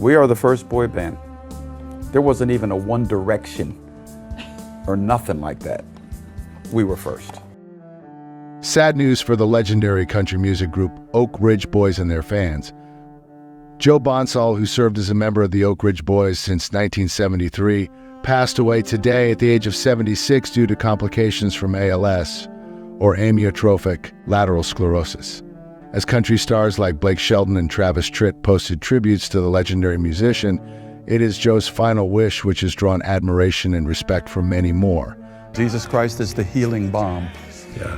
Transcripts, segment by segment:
We are the first boy band. There wasn't even a One Direction or nothing like that. We were first. Sad news for the legendary country music group Oak Ridge Boys and their fans. Joe Bonsall, who served as a member of the Oak Ridge Boys since 1973, passed away today at the age of 76 due to complications from ALS, or amyotrophic lateral sclerosis. As country stars like Blake Shelton and Travis Tritt posted tributes to the legendary musician, it is Joe's final wish which has drawn admiration and respect from many more. Jesus Christ is the healing balm,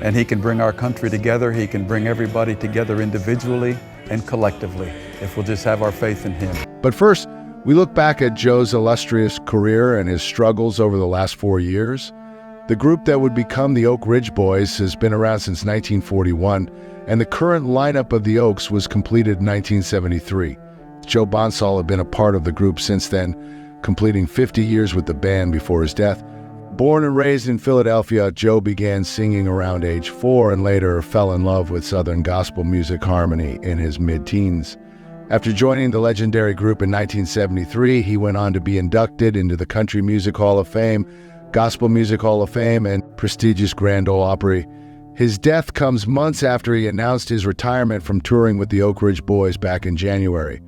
and He can bring our country together. He can bring everybody together individually and collectively if we'll just have our faith in Him. But first, we look back at Joe's illustrious career and his struggles over the last 4 years. The group that would become the Oak Ridge Boys has been around since 1941, and the current lineup of the Oaks was completed in 1973. Joe Bonsall had been a part of the group since then, completing 50 years with the band before his death. Born and raised in Philadelphia, Joe began singing around age 4 and later fell in love with Southern gospel music harmony in his mid-teens. After joining the legendary group in 1973, he went on to be inducted into the Country Music Hall of Fame, Gospel Music Hall of Fame, and prestigious Grand Ole Opry. His death comes months after he announced his retirement from touring with the Oak Ridge Boys back in January.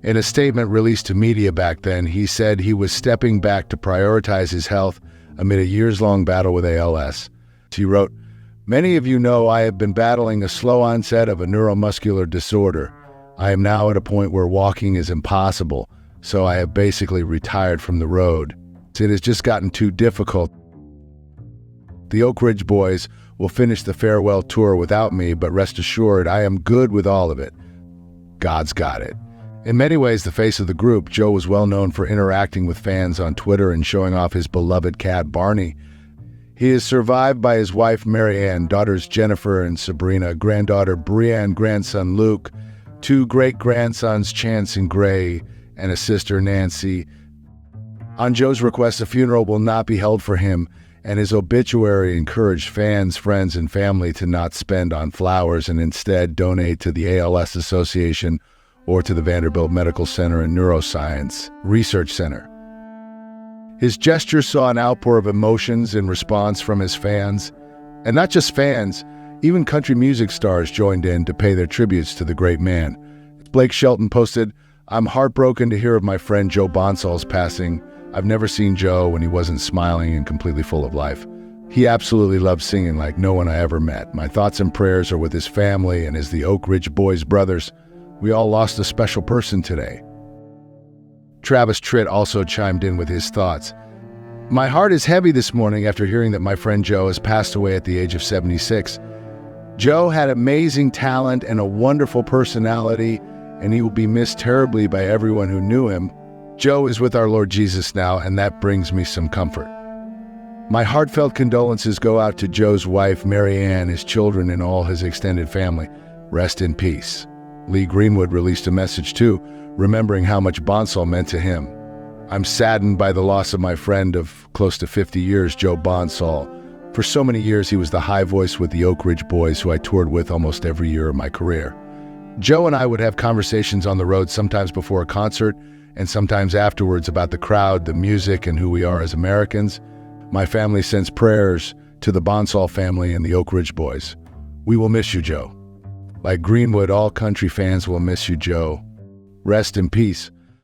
In a statement released to media back then, he said he was stepping back to prioritize his health amid a years-long battle with ALS. He wrote, "Many of you know I have been battling a slow onset of a neuromuscular disorder. I am now at a point where walking is impossible, so I have basically retired from the road. It has just gotten too difficult. The Oak Ridge Boys will finish the farewell tour without me, but rest assured I am good with all of it. God's got it." In many ways, the face of the group, Joe was well known for interacting with fans on Twitter and showing off his beloved cat, Barney. He is survived by his wife, Mary Ann, daughters Jennifer and Sabrina, granddaughter Brianne, grandson Luke, 2 great-grandsons, Chance and Gray, and a sister, Nancy. On Joe's request, a funeral will not be held for him, and his obituary encouraged fans, friends, and family to not spend on flowers and instead donate to the ALS Association or to the Vanderbilt Medical Center and Neuroscience Research Center. His gesture saw an outpour of emotions in response from his fans. And not just fans, even country music stars joined in to pay their tributes to the great man. Blake Shelton posted, "I'm heartbroken to hear of my friend Joe Bonsall's passing. I've never seen Joe when he wasn't smiling and completely full of life. He absolutely loved singing like no one I ever met. My thoughts and prayers are with his family and as the Oak Ridge Boys brothers. We all lost a special person today." Travis Tritt also chimed in with his thoughts. "My heart is heavy this morning after hearing that my friend Joe has passed away at the age of 76. Joe had amazing talent and a wonderful personality, and he will be missed terribly by everyone who knew him. Joe is with our Lord Jesus now, and that brings me some comfort. My heartfelt condolences go out to Joe's wife, Mary Ann, his children, and all his extended family. Rest in peace." Lee Greenwood released a message too, remembering how much Bonsall meant to him. "I'm saddened by the loss of my friend of close to 50 years, Joe Bonsall. For so many years, he was the high voice with the Oak Ridge Boys, who I toured with almost every year of my career. Joe and I would have conversations on the road, sometimes before a concert and sometimes afterwards, about the crowd, the music, and who we are as Americans. My family sends prayers to the Bonsall family and the Oak Ridge Boys. We will miss you, Joe. Like Greenwood, all country fans will miss you, Joe. Rest in peace."